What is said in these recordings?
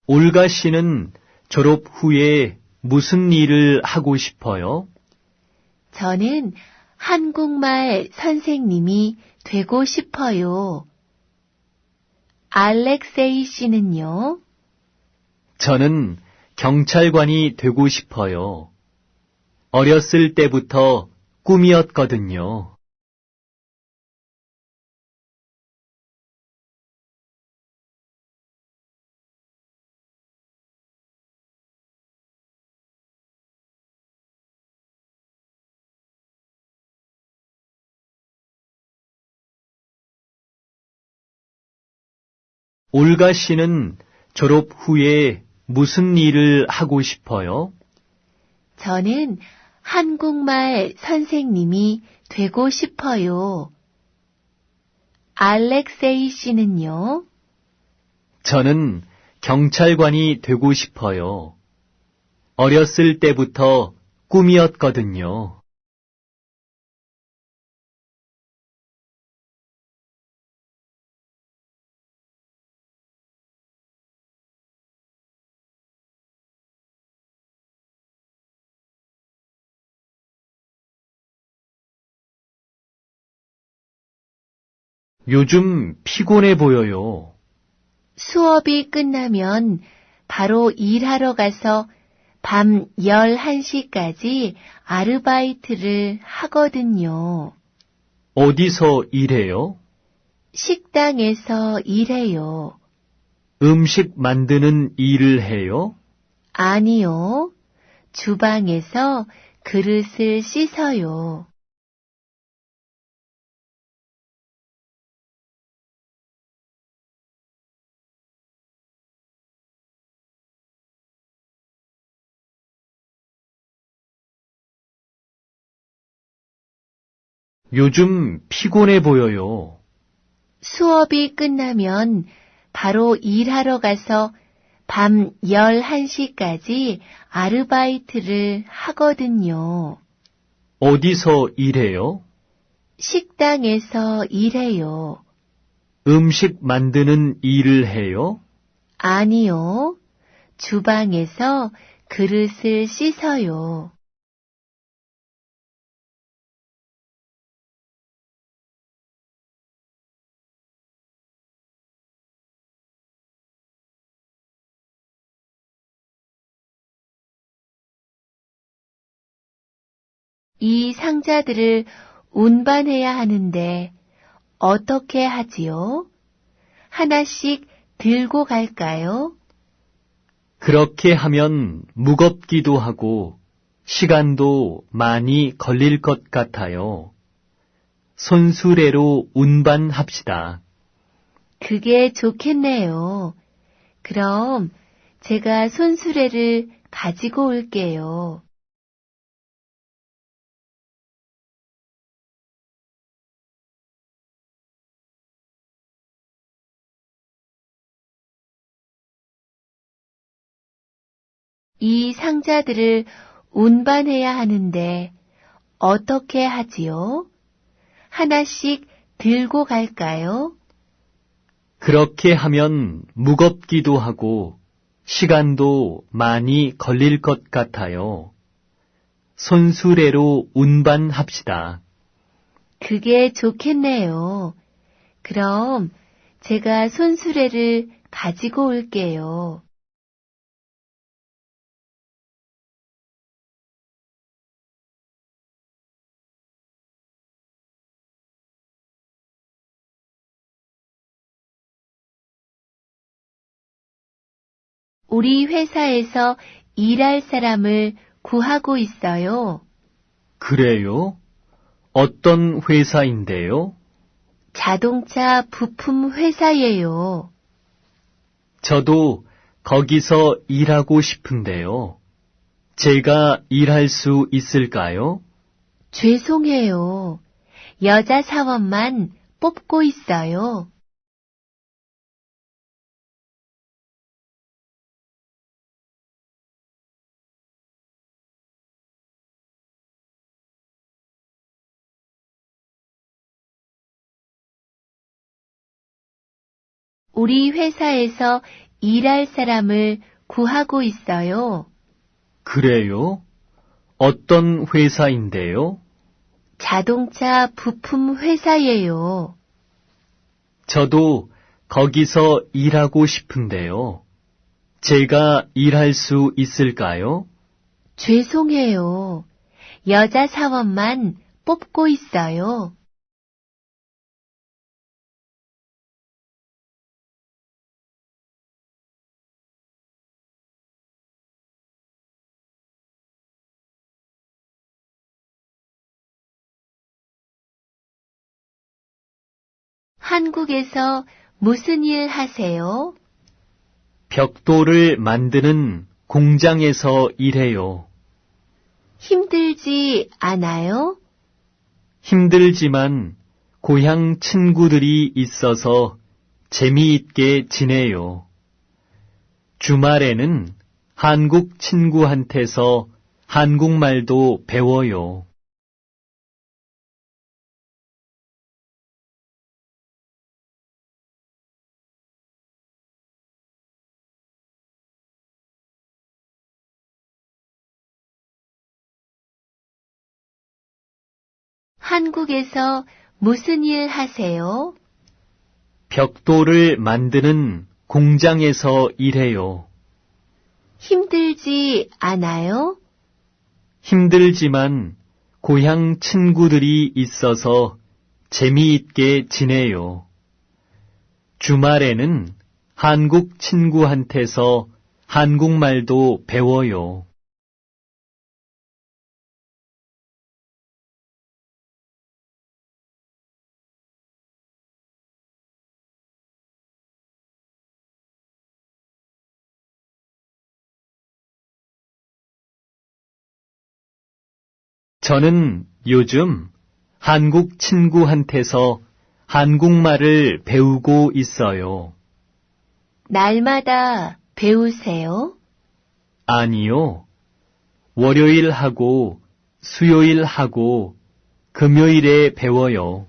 올가 씨는 졸업 후에 무슨 일을 하고 싶어요? 저는 한국말 선생님이 되고 싶어요. 알렉세이 씨는요? 저는 경찰관이 되고 싶어요. 어렸을 때부터 꿈이었거든요. 올가 씨는 졸업 후에 무슨 일을 하고 싶어요? 저는 한국말 선생님이 되고 싶어요. 알렉세이 씨는요? 저는 경찰관이 되고 싶어요. 어렸을 때부터 꿈이었거든요. 요즘 피곤해 보여요. 수업이 끝나면 바로 일하러 가서 밤 11시까지 아르바이트를 하거든요. 어디서 일해요? 식당에서 일해요. 음식 만드는 일을 해요? 아니요. 주방에서 그릇을 씻어요. 요즘 피곤해 보여요. 수업이 끝나면 바로 일하러 가서 밤 11시까지 아르바이트를 하거든요. 어디서 일해요? 식당에서 일해요. 음식 만드는 일을 해요? 아니요. 주방에서 그릇을 씻어요. 이 상자들을 운반해야 하는데 어떻게 하지요? 하나씩 들고 갈까요? 그렇게 하면 무겁기도 하고 시간도 많이 걸릴 것 같아요. 손수레로 운반합시다. 그게 좋겠네요. 그럼 제가 손수레를 가지고 올게요. 이 상자들을 운반해야 하는데 어떻게 하지요? 하나씩 들고 갈까요? 그렇게 하면 무겁기도 하고 시간도 많이 걸릴 것 같아요. 손수레로 운반합시다. 그게 좋겠네요. 그럼 제가 손수레를 가지고 올게요. 우리 회사에서 일할 사람을 구하고 있어요. 그래요? 어떤 회사인데요? 자동차 부품 회사예요. 저도 거기서 일하고 싶은데요. 제가 일할 수 있을까요? 죄송해요. 여자 사원만 뽑고 있어요. 우리 회사에서 일할 사람을 구하고 있어요. 그래요? 어떤 회사인데요? 자동차 부품 회사예요. 저도 거기서 일하고 싶은데요. 제가 일할 수 있을까요? 죄송해요. 여자 사원만 뽑고 있어요. 한국에서 무슨 일 하세요? 벽돌을 만드는 공장에서 일해요. 힘들지 않아요? 힘들지만 고향 친구들이 있어서 재미있게 지내요. 주말에는 한국 친구한테서 한국말도 배워요. 한국에서 무슨 일 하세요? 벽돌을 만드는 공장에서 일해요. 힘들지 않아요? 힘들지만 고향 친구들이 있어서 재미있게 지내요. 주말에는 한국 친구한테서 한국말도 배워요. 저는 요즘 한국 친구한테서 한국말을 배우고 있어요. 날마다 배우세요? 아니요. 월요일하고 수요일하고 금요일에 배워요.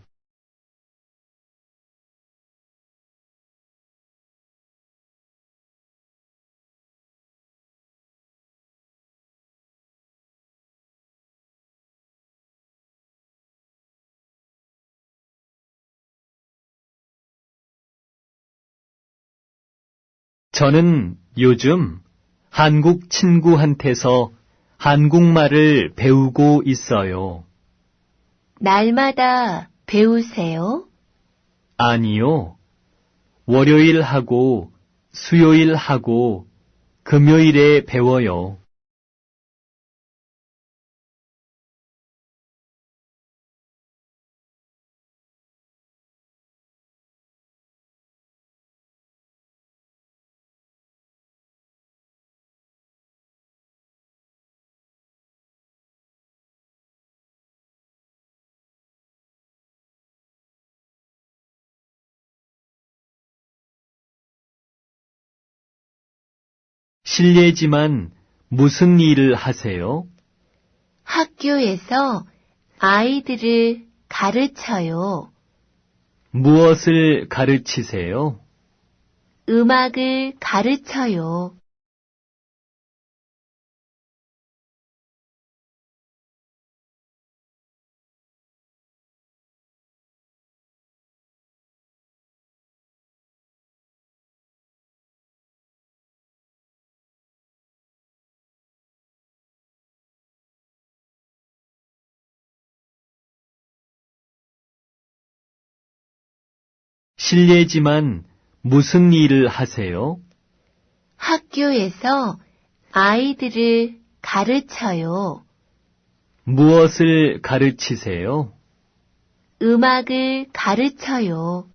저는 요즘 한국 친구한테서 한국말을 배우고 있어요. 날마다 배우세요? 아니요. 월요일하고 수요일하고 금요일에 배워요. 실례지만 무슨 일을 하세요? 학교에서 아이들을 가르쳐요. 무엇을 가르치세요? 음악을 가르쳐요. 실례지만 무슨 일을 하세요? 학교에서 아이들을 가르쳐요. 무엇을 가르치세요? 음악을 가르쳐요.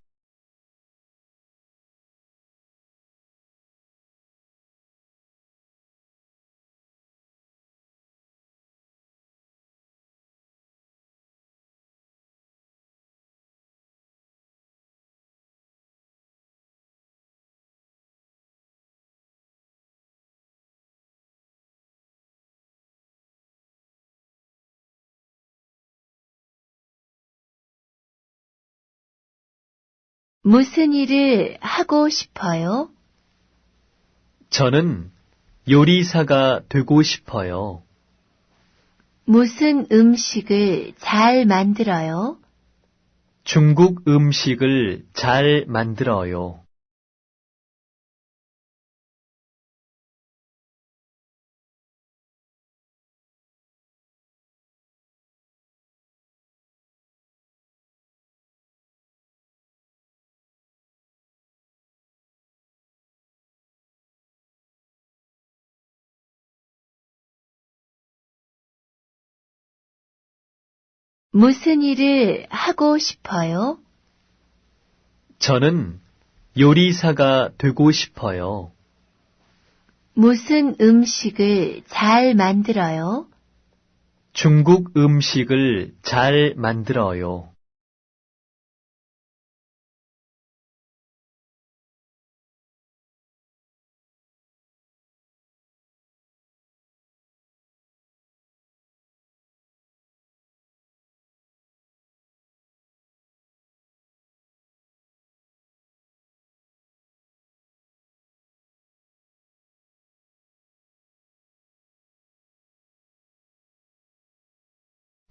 무슨 일을 하고 싶어요? 저는 요리사가 되고 싶어요. 무슨 음식을 잘 만들어요? 중국 음식을 잘 만들어요. 무슨 일을 하고 싶어요? 저는 요리사가 되고 싶어요. 무슨 음식을 잘 만들어요? 중국 음식을 잘 만들어요.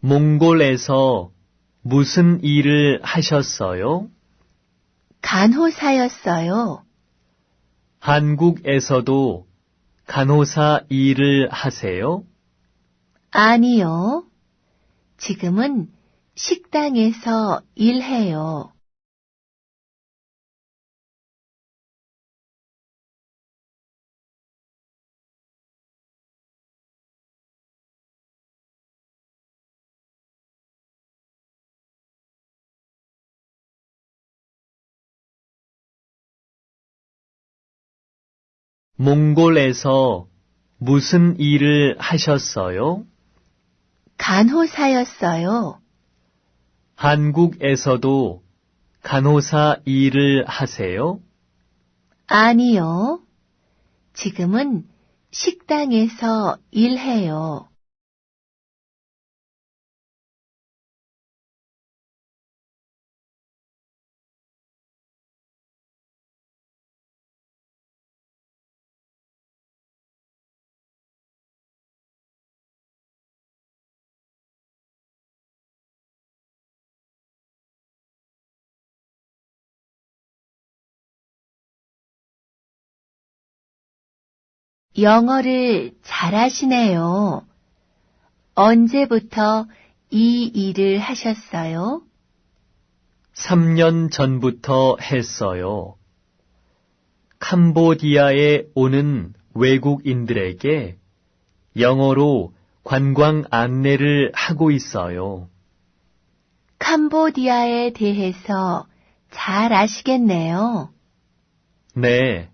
몽골에서 무슨 일을 하셨어요? 간호사였어요. 한국에서도 간호사 일을 하세요? 아니요. 지금은 식당에서 일해요. 몽골에서 무슨 일을 하셨어요? 간호사였어요. 한국에서도 간호사 일을 하세요? 아니요. 지금은 식당에서 일해요. 영어를 잘하시네요. 언제부터 이 일을 하셨어요? 3년 전부터 했어요. 캄보디아에 오는 외국인들에게 영어로 관광 안내를 하고 있어요. 캄보디아에 대해서 잘 아시겠네요. 네,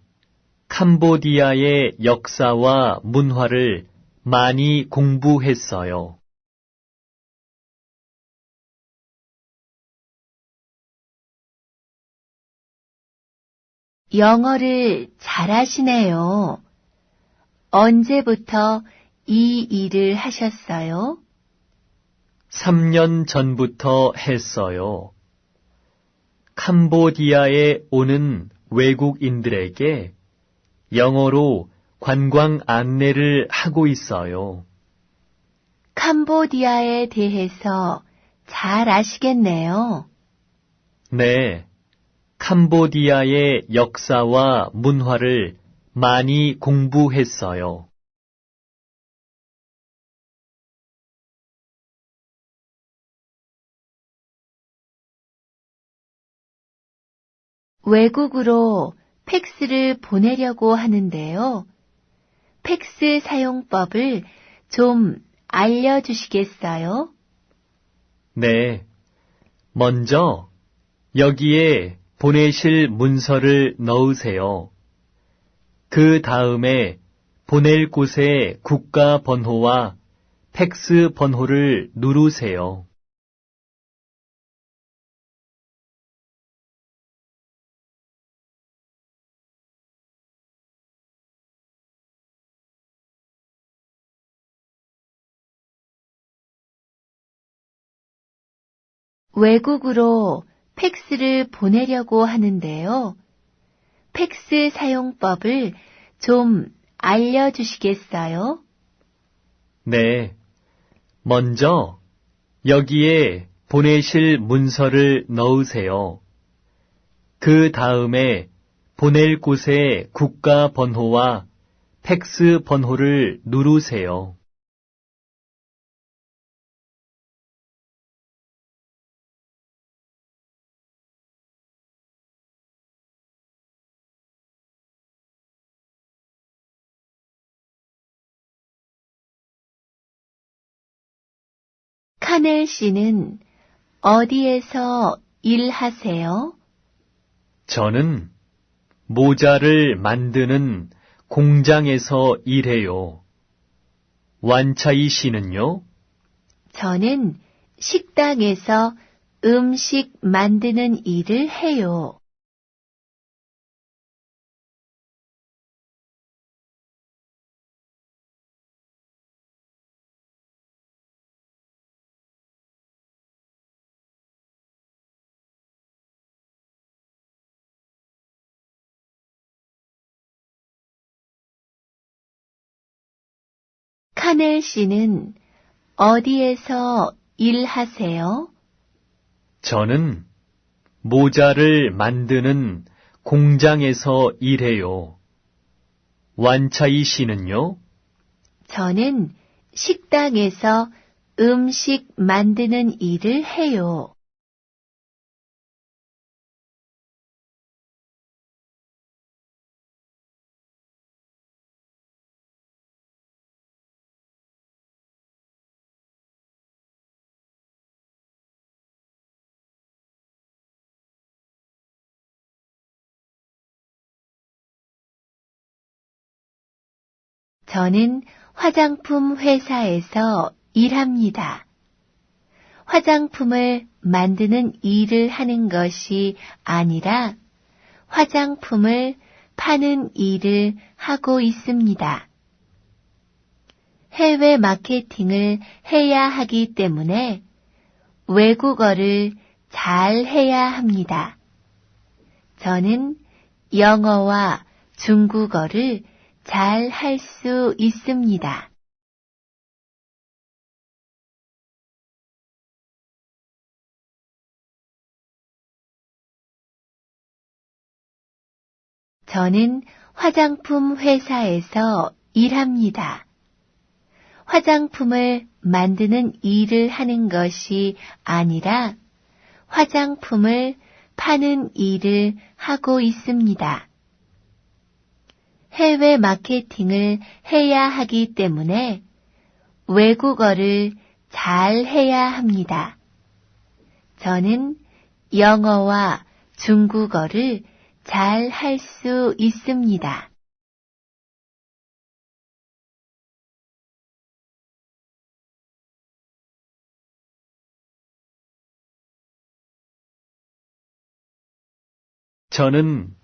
캄보디아의 역사와 문화를 많이 공부했어요. 영어를 잘하시네요. 언제부터 이 일을 하셨어요? 3년 전부터 했어요. 캄보디아에 오는 외국인들에게 영어로 관광 안내를 하고 있어요. 캄보디아에 대해서 잘 아시겠네요. 네, 캄보디아의 역사와 문화를 많이 공부했어요. 외국으로 팩스를 보내려고 하는데요. 팩스 사용법을 좀 알려주시겠어요? 네, 먼저 여기에 보내실 문서를 넣으세요. 그 다음에 보낼 곳의 국가 번호와 팩스 번호를 누르세요. 외국으로 팩스를 보내려고 하는데요. 팩스 사용법을 좀 알려주시겠어요? 네. 먼저 여기에 보내실 문서를 넣으세요. 그 다음에 보낼 곳의 국가 번호와 팩스 번호를 누르세요. 카넬 씨는 어디에서 일하세요? 저는 모자를 만드는 공장에서 일해요. 완차이 씨는요? 저는 식당에서 음식 만드는 일을 해요. 카넬 씨는 어디에서 일하세요? 저는 모자를 만드는 공장에서 일해요. 완차이 씨는요? 저는 식당에서 음식 만드는 일을 해요. 저는 화장품 회사에서 일합니다. 화장품을 만드는 일을 하는 것이 아니라 화장품을 파는 일을 하고 있습니다. 해외 마케팅을 해야 하기 때문에 외국어를 잘 해야 합니다. 저는 영어와 중국어를 잘 할 수 있습니다. 저는 화장품 회사에서 일합니다. 화장품을 만드는 일을 하는 것이 아니라 화장품을 파는 일을 하고 있습니다. 해외 마케팅을 해야 하기 때문에 외국어를 잘 해야 합니다. 저는 영어와 중국어를 잘 할 수 있습니다. 저는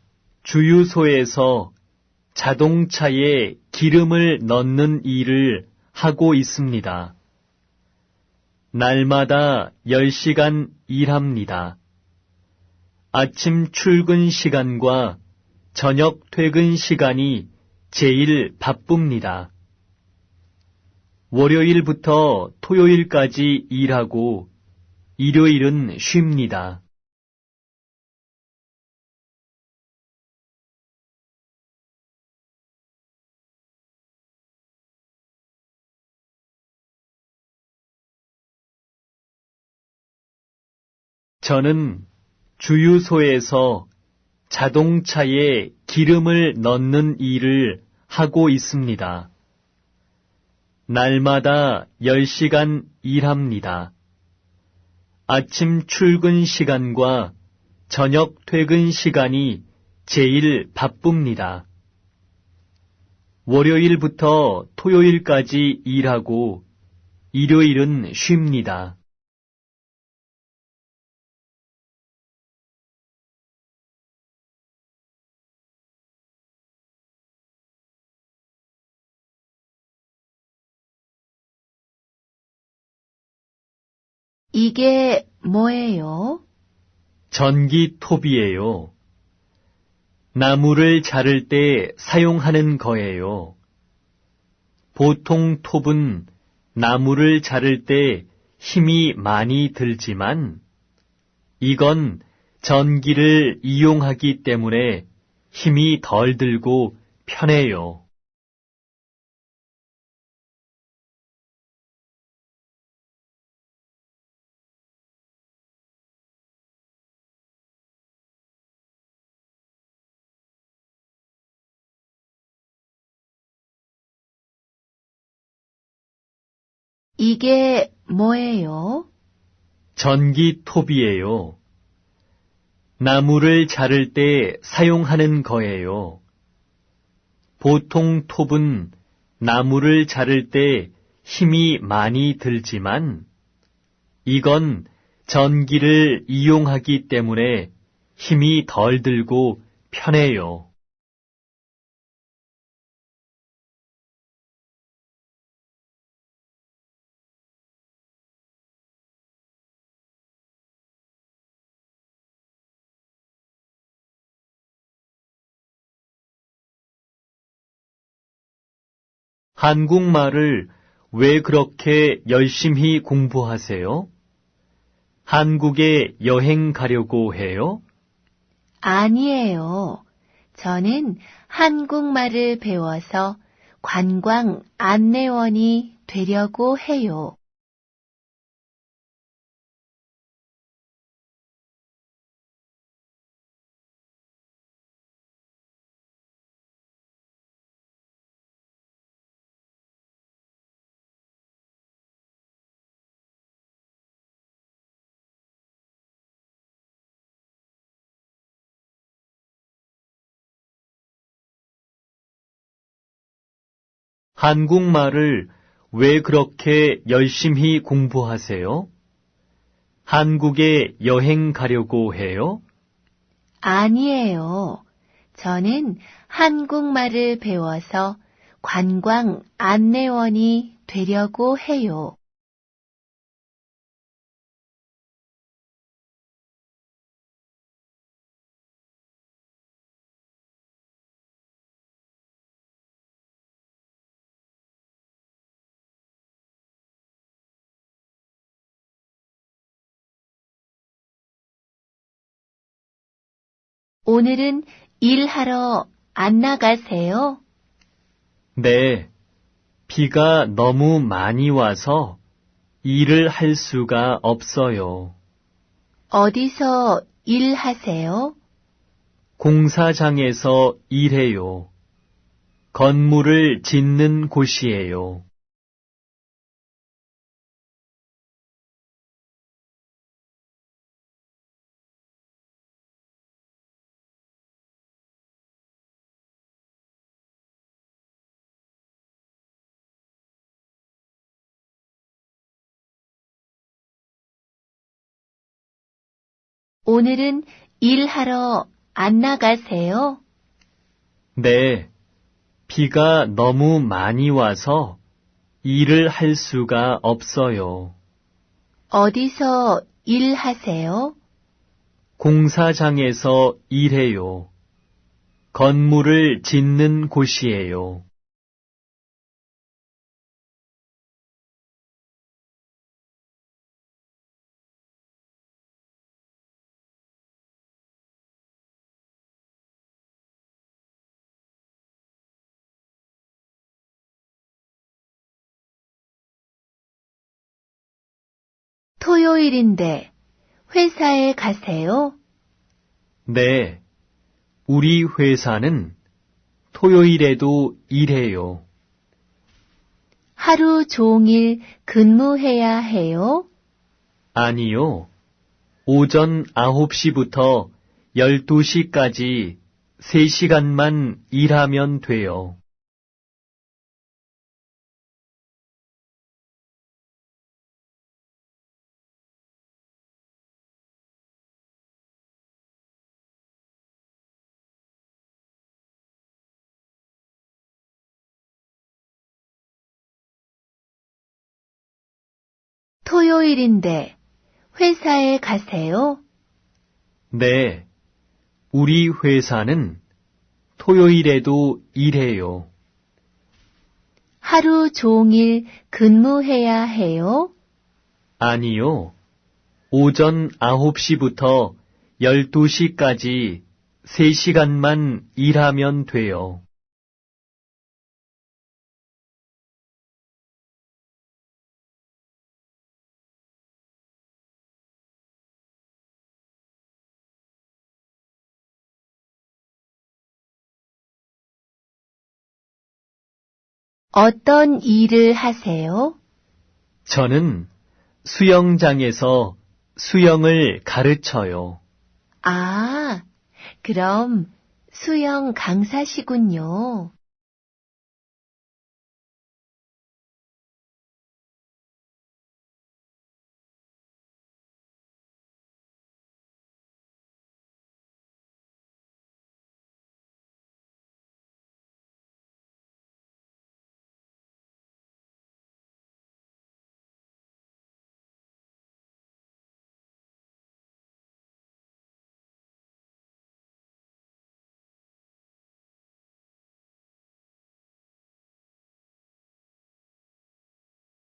주유소에서 자동차에 기름을 넣는 일을 하고 있습니다. 날마다 10시간 일합니다. 아침 출근 시간과 저녁 퇴근 시간이 제일 바쁩니다. 월요일부터 토요일까지 일하고 일요일은 쉽니다. 저는 주유소에서 자동차에 기름을 넣는 일을 하고 있습니다. 날마다 10시간 일합니다. 아침 출근 시간과 저녁 퇴근 시간이 제일 바쁩니다. 월요일부터 토요일까지 일하고 일요일은 쉽니다. 이게 뭐예요? 전기톱이에요. 나무를 자를 때 사용하는 거예요. 보통 톱은 나무를 자를 때 힘이 많이 들지만 이건 전기를 이용하기 때문에 힘이 덜 들고 편해요. 이게 뭐예요? 전기톱이에요. 나무를 자를 때 사용하는 거예요. 보통 톱은 나무를 자를 때 힘이 많이 들지만 이건 전기를 이용하기 때문에 힘이 덜 들고 편해요. 한국말을 왜 그렇게 열심히 공부하세요? 한국에 여행 가려고 해요? 아니에요. 저는 한국말을 배워서 관광 안내원이 되려고 해요. 한국말을 왜 그렇게 열심히 공부하세요? 한국에 여행 가려고 해요? 아니에요. 저는 한국말을 배워서 관광 안내원이 되려고 해요. 오늘은 일하러 안 나가세요? 네, 비가 너무 많이 와서 일을 할 수가 없어요. 어디서 일하세요? 공사장에서 일해요. 건물을 짓는 곳이에요. 오늘은 일하러 안 나가세요? 네, 비가 너무 많이 와서 일을 할 수가 없어요. 어디서 일하세요? 공사장에서 일해요. 건물을 짓는 곳이에요. 토요일인데 회사에 가세요? 네, 우리 회사는 토요일에도 일해요. 하루 종일 근무해야 해요? 아니요. 오전 9시부터 12시까지 3시간만 일하면 돼요. 토요일인데 회사에 가세요? 네, 우리 회사는 토요일에도 일해요. 하루 종일 근무해야 해요? 아니요. 오전 9시부터 12시까지 3시간만 일하면 돼요. 어떤 일을 하세요? 저는 수영장에서 수영을 가르쳐요. 아, 그럼 수영 강사시군요.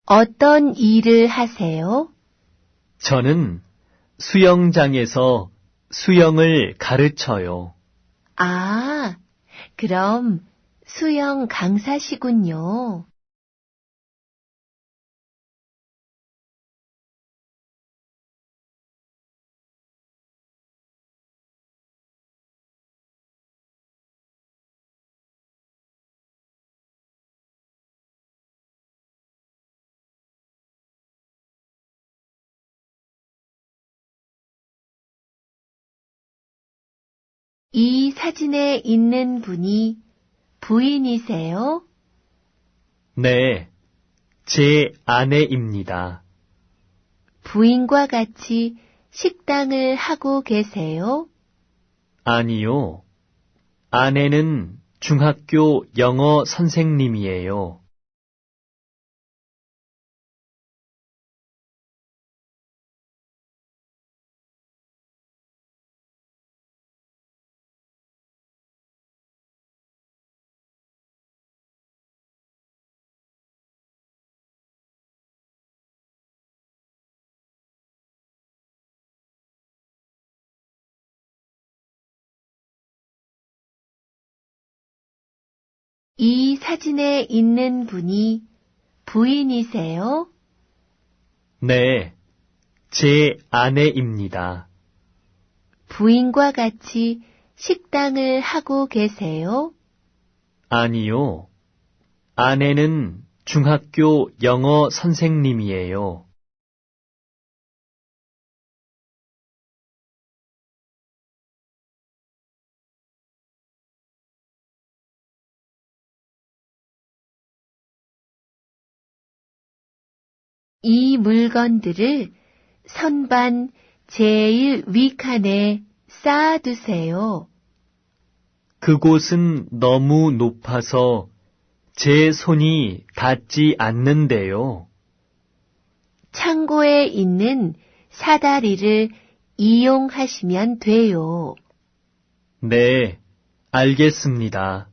어떤 일을 하세요? 저는 수영장에서 수영을 가르쳐요. 아, 그럼 수영 강사시군요. 이 사진에 있는 분이 부인이세요? 네, 제 아내입니다. 부인과 같이 식당을 하고 계세요? 아니요. 아내는 중학교 영어 선생님이에요. 이 사진에 있는 분이 부인이세요? 네, 제 아내입니다. 부인과 같이 식당을 하고 계세요? 아니요. 아내는 중학교 영어 선생님이에요. 이 물건들을 선반 제일 윗칸에 쌓아두세요. 그곳은 너무 높아서 제 손이 닿지 않는데요. 창고에 있는 사다리를 이용하시면 돼요. 네, 알겠습니다.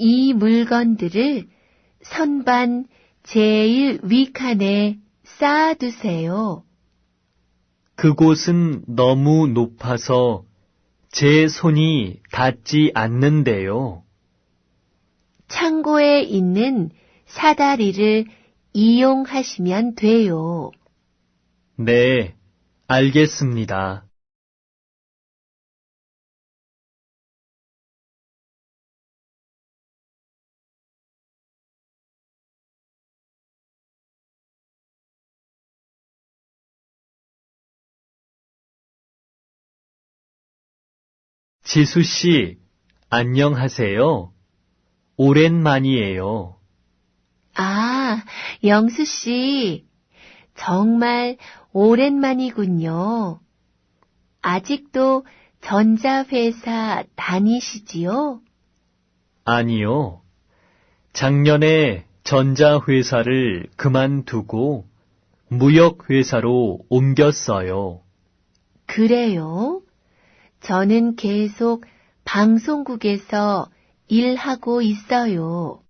이 물건들을 선반 제일 윗칸에 쌓아두세요. 그곳은 너무 높아서 제 손이 닿지 않는데요. 창고에 있는 사다리를 이용하시면 돼요. 네, 알겠습니다. 지수 씨, 안녕하세요. 오랜만이에요. 아, 영수 씨. 정말 오랜만이군요. 아직도 전자회사 다니시지요? 아니요. 작년에 전자회사를 그만두고 무역회사로 옮겼어요. 그래요? 저는 계속 방송국에서 일하고 있어요.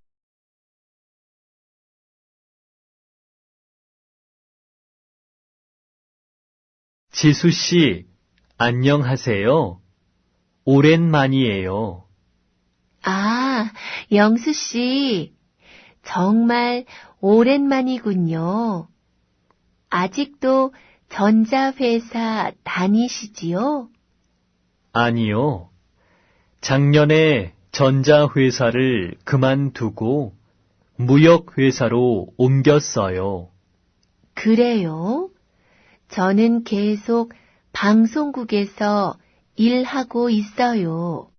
지수 씨, 안녕하세요. 오랜만이에요. 아, 영수 씨. 정말 오랜만이군요. 아직도 전자회사 다니시지요? 아니요. 작년에 전자회사를 그만두고 무역회사로 옮겼어요. 그래요? 저는 계속 방송국에서 일하고 있어요.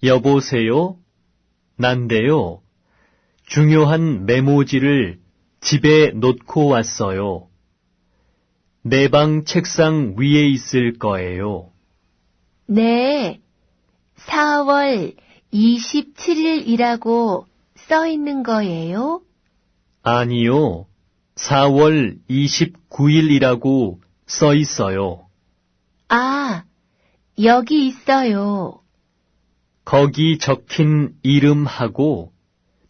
여보세요? 난데요. 중요한 메모지를 집에 놓고 왔어요. 내 방 책상 위에 있을 거예요. 네, 4월 27일이라고 써 있는 거예요? 아니요. 4월 29일이라고 써 있어요. 아, 여기 있어요. 거기 적힌 이름하고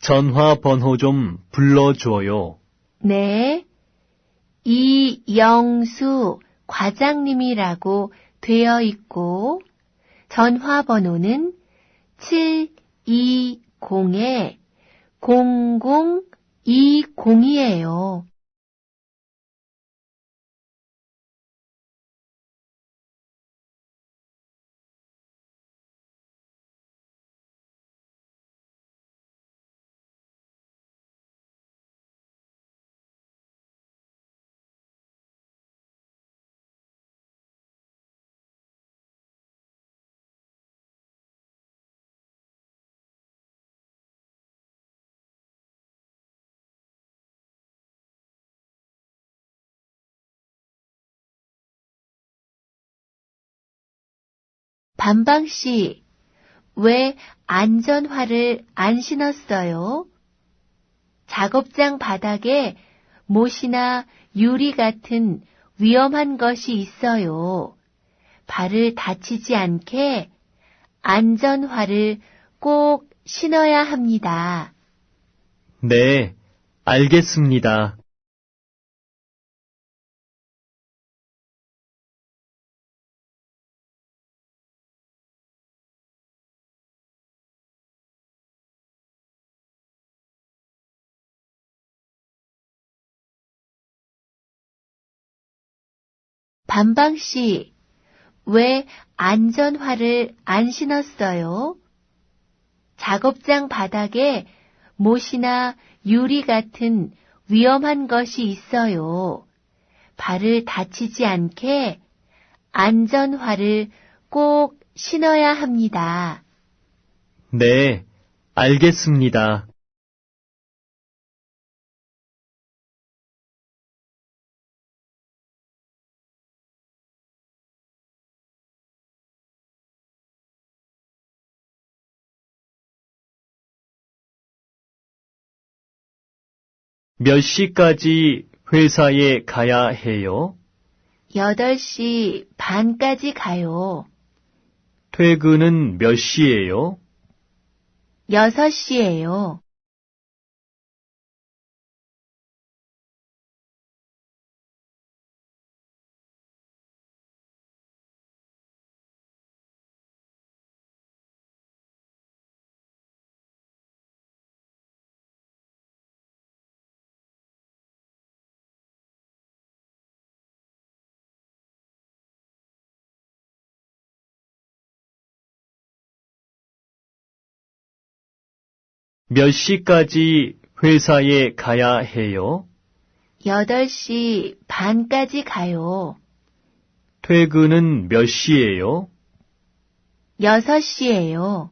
전화번호 좀 불러줘요. 네, 이영수 과장님이라고 되어 있고, 전화번호는 720-0020이에요. 반방씨, 왜 안전화를 안 신었어요? 작업장 바닥에 못이나 유리 같은 위험한 것이 있어요. 발을 다치지 않게 안전화를 꼭 신어야 합니다. 네, 알겠습니다. 반방씨, 왜 안전화를 안 신었어요? 작업장 바닥에 못이나 유리 같은 위험한 것이 있어요. 발을 다치지 않게 안전화를 꼭 신어야 합니다. 네, 알겠습니다. 몇 시까지 회사에 가야 해요? 8시 반까지 가요. 퇴근은 몇 시예요? 6시예요. 몇 시까지 회사에 가야 해요? 8시 반까지 가요. 퇴근은 몇 시예요? 6시예요.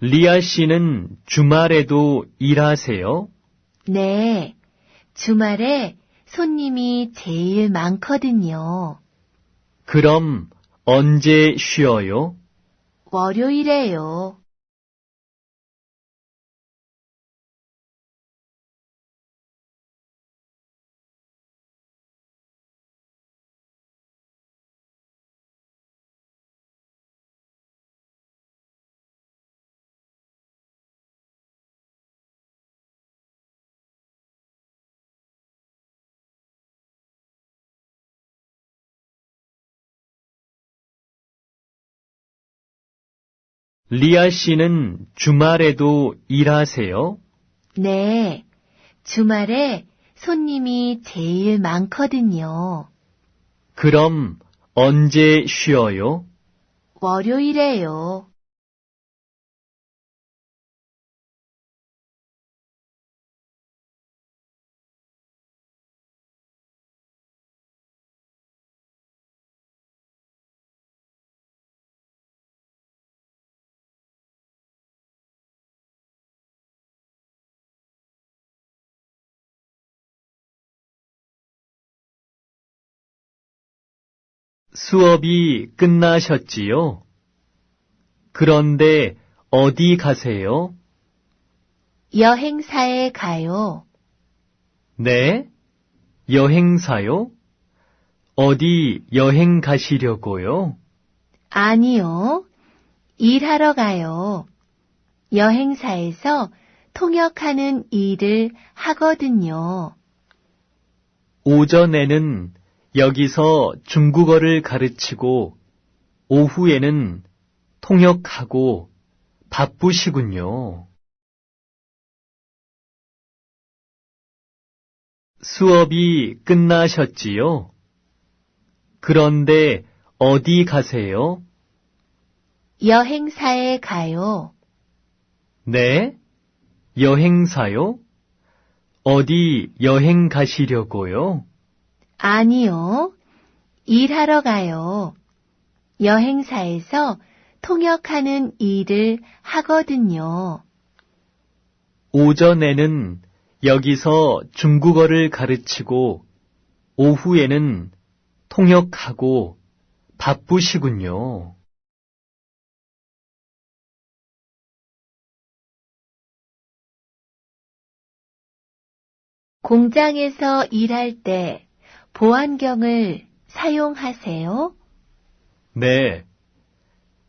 리아 씨는 주말에도 일하세요? 네, 주말에 손님이 제일 많거든요. 그럼 언제 쉬어요? 월요일에요. 리아 씨는 주말에도 일하세요? 네, 주말에 손님이 제일 많거든요. 그럼 언제 쉬어요? 월요일에요. 수업이 끝나셨지요? 그런데 어디 가세요? 여행사에 가요. 네? 여행사요? 어디 여행 가시려고요? 아니요, 일하러 가요. 여행사에서 통역하는 일을 하거든요. 오전에는 여기서 중국어를 가르치고 오후에는 통역하고 바쁘시군요. 수업이 끝나셨지요? 그런데 어디 가세요? 여행사에 가요. 네? 여행사요? 어디 여행 가시려고요? 아니요, 일하러 가요. 여행사에서 통역하는 일을 하거든요. 오전에는 여기서 중국어를 가르치고 오후에는 통역하고 바쁘시군요. 공장에서 일할 때 보안경을 사용하세요? 네.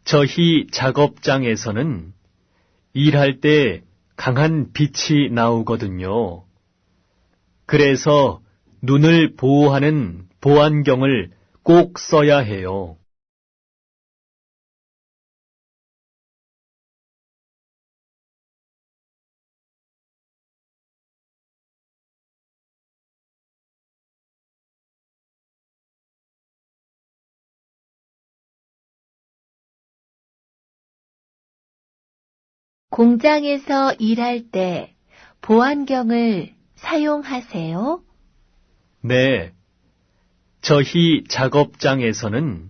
저희 작업장에서는 일할 때 강한 빛이 나오거든요. 그래서 눈을 보호하는 보안경을 꼭 써야 해요. 공장에서 일할 때 보안경을 사용하세요? 네. 저희 작업장에서는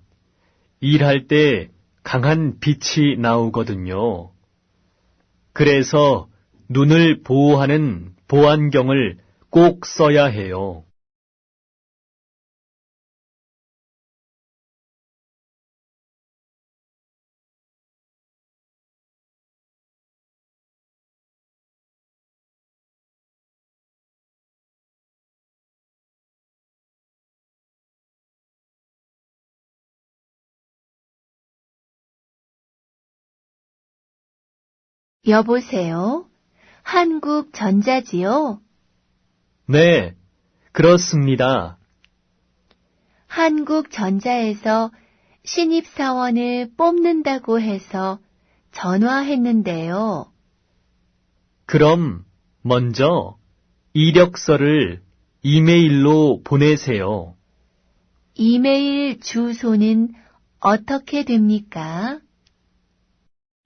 일할 때 강한 빛이 나오거든요. 그래서 눈을 보호하는 보안경을 꼭 써야 해요. 여보세요? 한국전자지요? 네, 그렇습니다. 한국전자에서 신입사원을 뽑는다고 해서 전화했는데요. 그럼 먼저 이력서를 이메일로 보내세요. 이메일 주소는 어떻게 됩니까?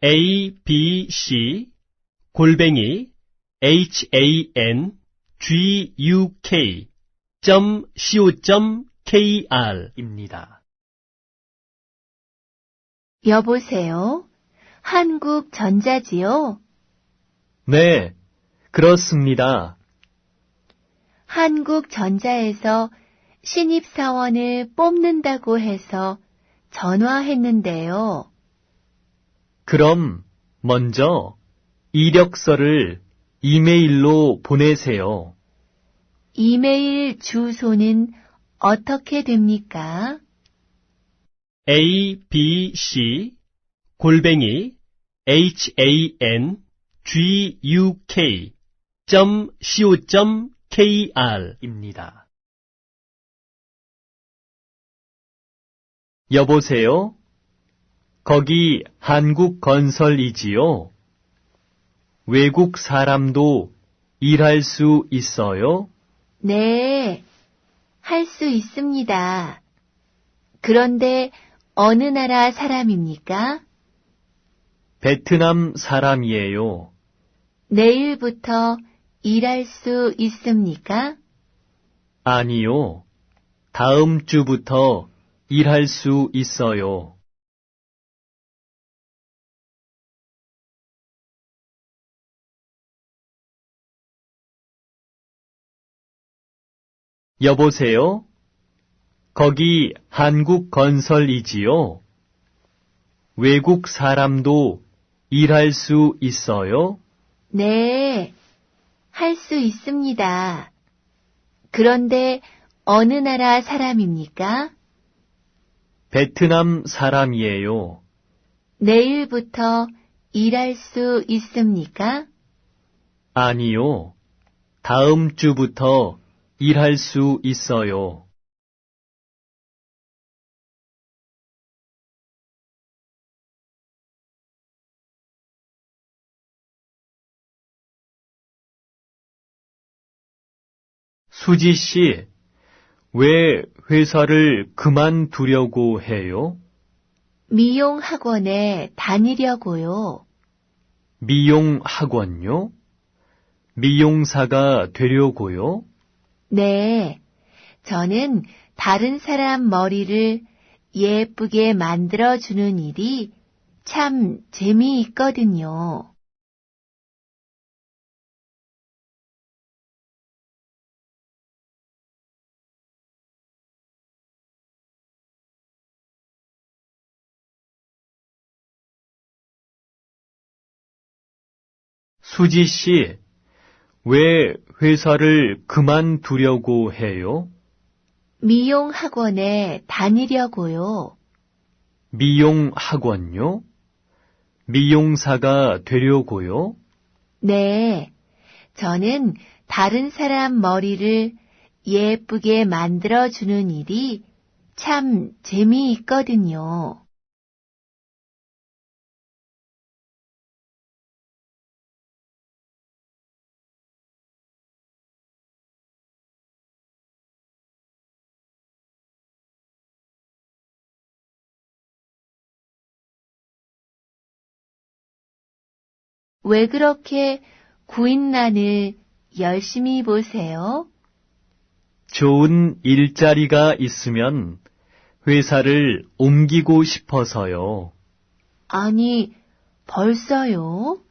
abc 골뱅이 handuk.co.kr 입니다. 여보세요? 한국전자지요? 네, 그렇습니다. 한국전자에서 신입사원을 뽑는다고 해서 전화했는데요. 그럼 먼저 이력서를 이메일로 보내세요. 이메일 주소는 어떻게 됩니까? abc 골뱅이 handguk.co.kr 입니다. 여보세요? 거기 한국건설이지요? 외국 사람도 일할 수 있어요? 네, 할 수 있습니다. 그런데 어느 나라 사람입니까? 베트남 사람이에요. 내일부터 일할 수 있습니까? 아니요. 다음 주부터 일할 수 있어요. 여보세요? 거기 한국건설이지요? 외국 사람도 일할 수 있어요? 네, 할 수 있습니다. 그런데 어느 나라 사람입니까? 베트남 사람이에요. 내일부터 일할 수 있습니까? 아니요. 다음 주부터 일할 수 있어요. 수지 씨, 왜 회사를 그만두려고 해요? 미용 학원에 다니려고요. 미용 학원요? 미용사가 되려고요? 네, 저는 다른 사람 머리를 예쁘게 만들어주는 일이 참 재미있거든요. 수지 씨, 왜 회사를 그만두려고 해요? 미용 학원에 다니려고요. 미용 학원요? 미용사가 되려고요? 네, 저는 다른 사람 머리를 예쁘게 만들어주는 일이 참 재미있거든요. 왜 그렇게 구인난을 열심히 보세요? 좋은 일자리가 있으면 회사를 옮기고 싶어서요. 아니, 벌써요?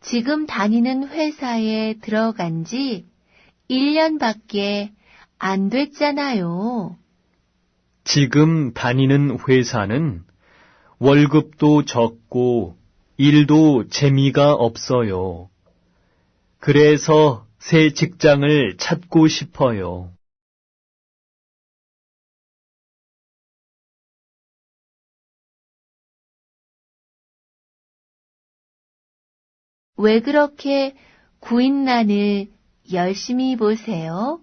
지금 다니는 회사에 들어간 지 1년밖에 안 됐잖아요. 지금 다니는 회사는 월급도 적고 일도 재미가 없어요. 그래서 새 직장을 찾고 싶어요. 왜 그렇게 구인난을 열심히 보세요?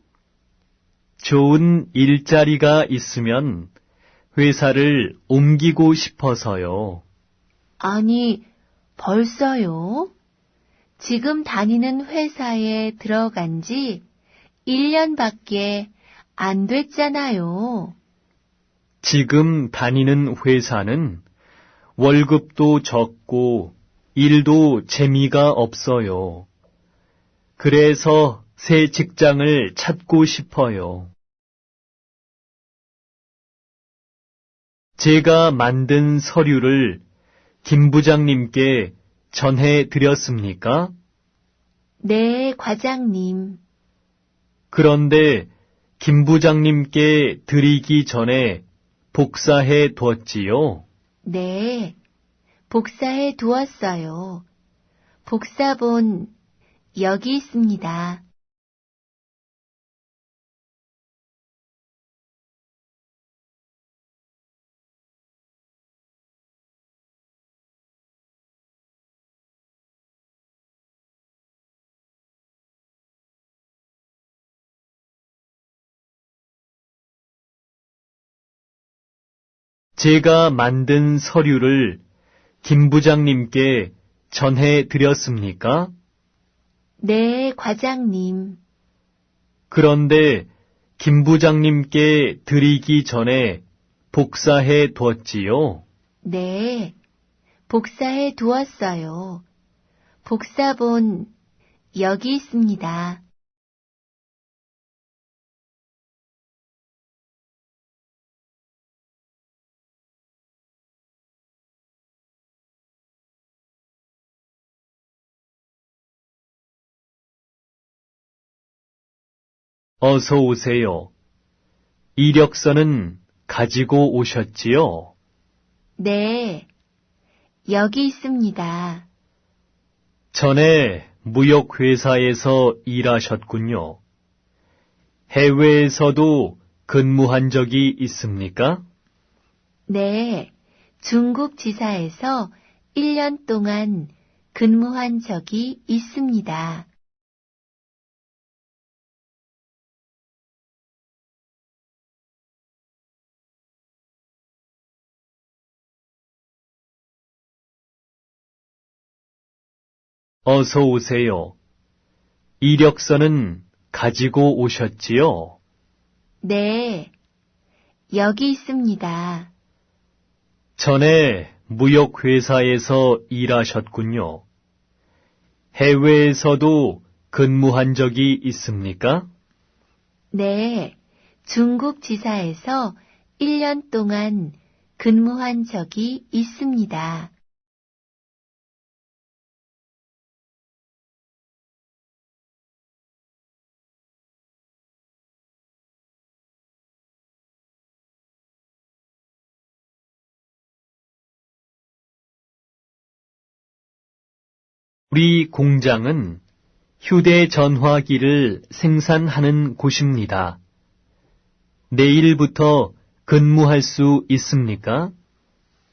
좋은 일자리가 있으면 회사를 옮기고 싶어서요. 아니, 벌써요? 지금 다니는 회사에 들어간 지 1년밖에 안 됐잖아요. 지금 다니는 회사는 월급도 적고 일도 재미가 없어요. 그래서 새 직장을 찾고 싶어요. 제가 만든 서류를 김 부장님께 전해 드렸습니까? 네, 과장님. 그런데 김 부장님께 드리기 전에 복사해 두었지요? 네, 복사해 두었어요. 복사본 여기 있습니다. 제가 만든 서류를 김 부장님께 전해 드렸습니까? 네, 과장님. 그런데 김 부장님께 드리기 전에 복사해 두었지요? 네, 복사해 두었어요. 복사본 여기 있습니다. 어서 오세요. 이력서는 가지고 오셨지요? 네, 여기 있습니다. 전에 무역회사에서 일하셨군요. 해외에서도 근무한 적이 있습니까? 네, 중국 지사에서 1년 동안 근무한 적이 있습니다. 어서 오세요. 이력서는 가지고 오셨지요? 네, 여기 있습니다. 전에 무역회사에서 일하셨군요. 해외에서도 근무한 적이 있습니까? 네, 중국 지사에서 1년 동안 근무한 적이 있습니다. 우리 공장은 휴대전화기를 생산하는 곳입니다. 내일부터 근무할 수 있습니까?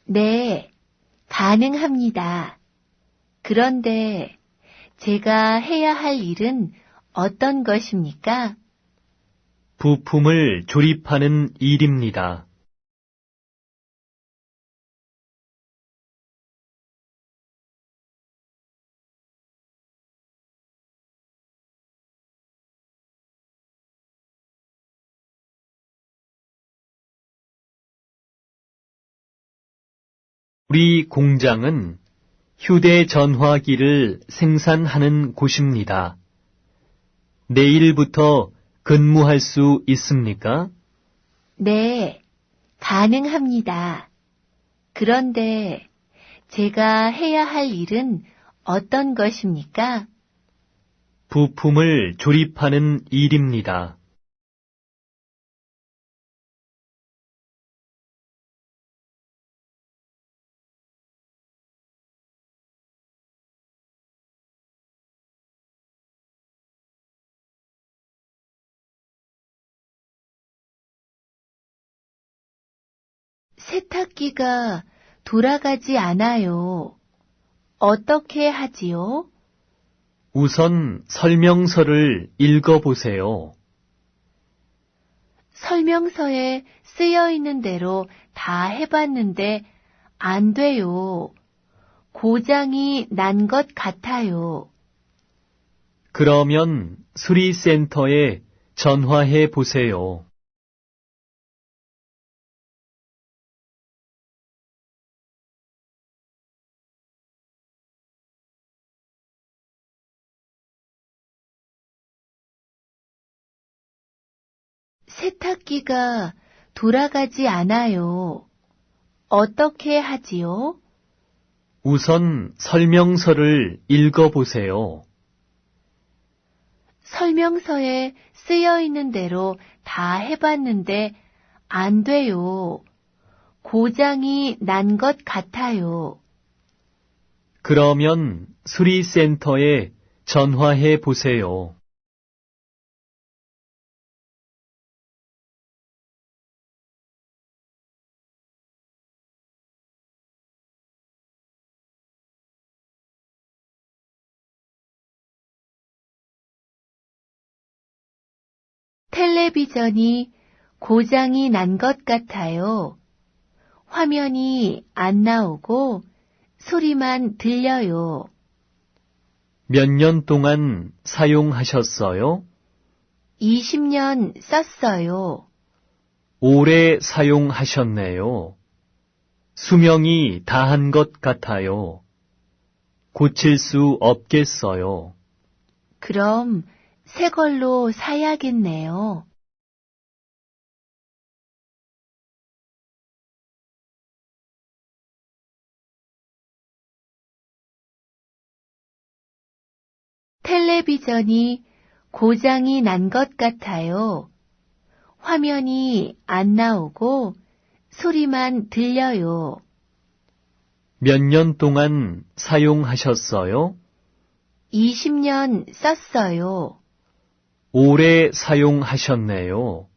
네, 가능합니다. 그런데 제가 해야 할 일은 어떤 것입니까? 부품을 조립하는 일입니다. 우리 공장은 휴대전화기를 생산하는 곳입니다. 내일부터 근무할 수 있습니까? 네, 가능합니다. 그런데 제가 해야 할 일은 어떤 것입니까? 부품을 조립하는 일입니다. 세탁기가 돌아가지 않아요. 어떻게 하지요? 우선 설명서를 읽어보세요. 설명서에 쓰여 있는 대로 다 해봤는데 안 돼요. 고장이 난 것 같아요. 그러면 수리센터에 전화해 보세요. 세탁기가 돌아가지 않아요. 어떻게 하지요? 우선 설명서를 읽어보세요. 설명서에 쓰여 있는 대로 다 해봤는데 안 돼요. 고장이 난 것 같아요. 그러면 수리센터에 전화해 보세요. 텔레비전이 고장이 난 것 같아요. 화면이 안 나오고 소리만 들려요. 몇 년 동안 사용하셨어요? 20년 썼어요. 오래 사용하셨네요. 수명이 다한 것 같아요. 고칠 수 없겠어요. 그럼 새 걸로 사야겠네요. 텔레비전이 고장이 난 것 같아요. 화면이 안 나오고 소리만 들려요. 몇 년 동안 사용하셨어요? 20년 썼어요. 오래 사용하셨네요.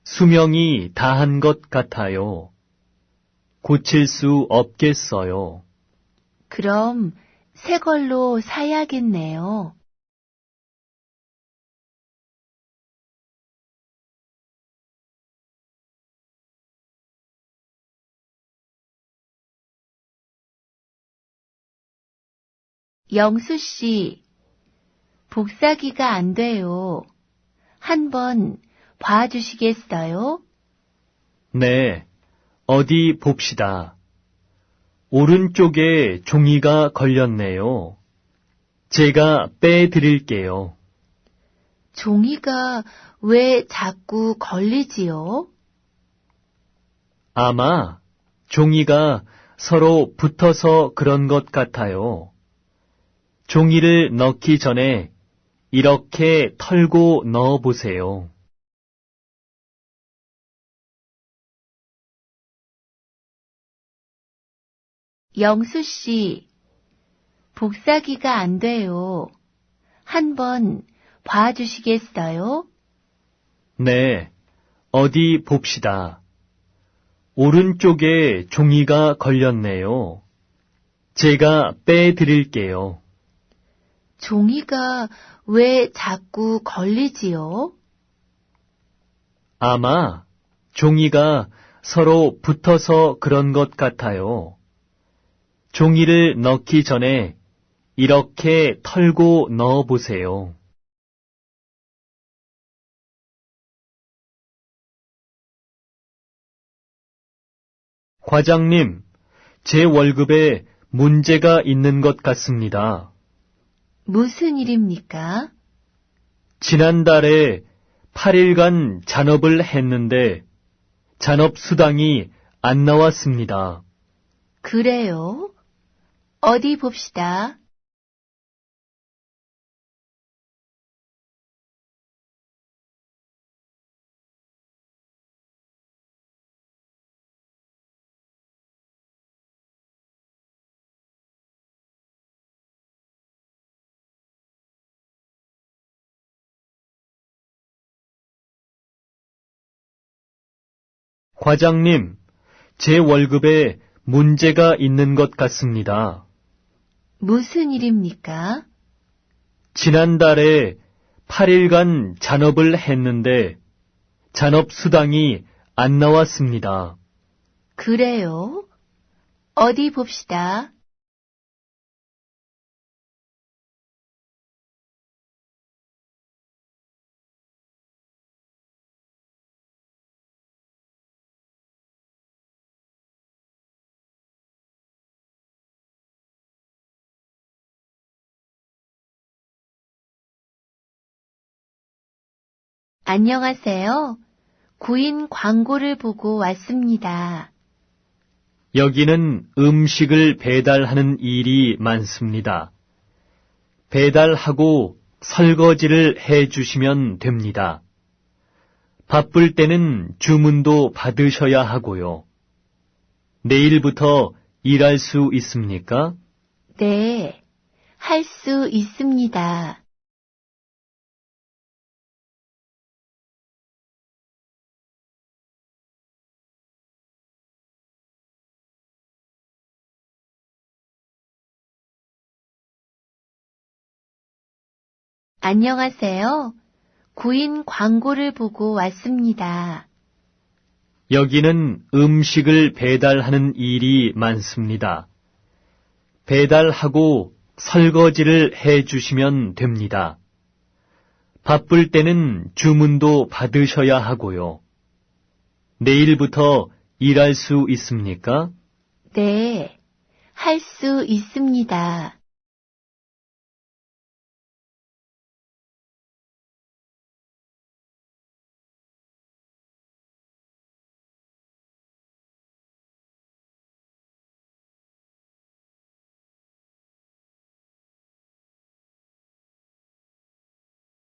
수명이 다한 것 같아요. 고칠 수 없겠어요. 그럼 새 걸로 사야겠네요. 영수 씨, 복사기가 안 돼요. 한번 봐주시겠어요? 네, 어디 봅시다. 오른쪽에 종이가 걸렸네요. 제가 빼드릴게요. 종이가 왜 자꾸 걸리지요? 아마 종이가 서로 붙어서 그런 것 같아요. 종이를 넣기 전에 이렇게 털고 넣어 보세요. 영수 씨, 복사기가 안 돼요. 한번 봐주시겠어요? 네, 어디 봅시다. 오른쪽에 종이가 걸렸네요. 제가 빼드릴게요. 종이가 왜 자꾸 걸리지요? 아마 종이가 서로 붙어서 그런 것 같아요. 종이를 넣기 전에 이렇게 털고 넣어 보세요. 과장님, 제 월급에 문제가 있는 것 같습니다. 무슨 일입니까? 지난달에 8일간 잔업을 했는데 잔업 수당이 안 나왔습니다. 그래요? 어디 봅시다. 과장님, 제 월급에 문제가 있는 것 같습니다. 무슨 일입니까? 지난달에 8일간 잔업을 했는데 잔업 수당이 안 나왔습니다. 그래요? 어디 봅시다. 안녕하세요. 구인 광고를 보고 왔습니다. 여기는 음식을 배달하는 일이 많습니다. 배달하고 설거지를 해 주시면 됩니다. 바쁠 때는 주문도 받으셔야 하고요. 내일부터 일할 수 있습니까? 네, 할 수 있습니다. 안녕하세요. 구인 광고를 보고 왔습니다. 여기는 음식을 배달하는 일이 많습니다. 배달하고 설거지를 해 주시면 됩니다. 바쁠 때는 주문도 받으셔야 하고요. 내일부터 일할 수 있습니까? 네, 할 수 있습니다.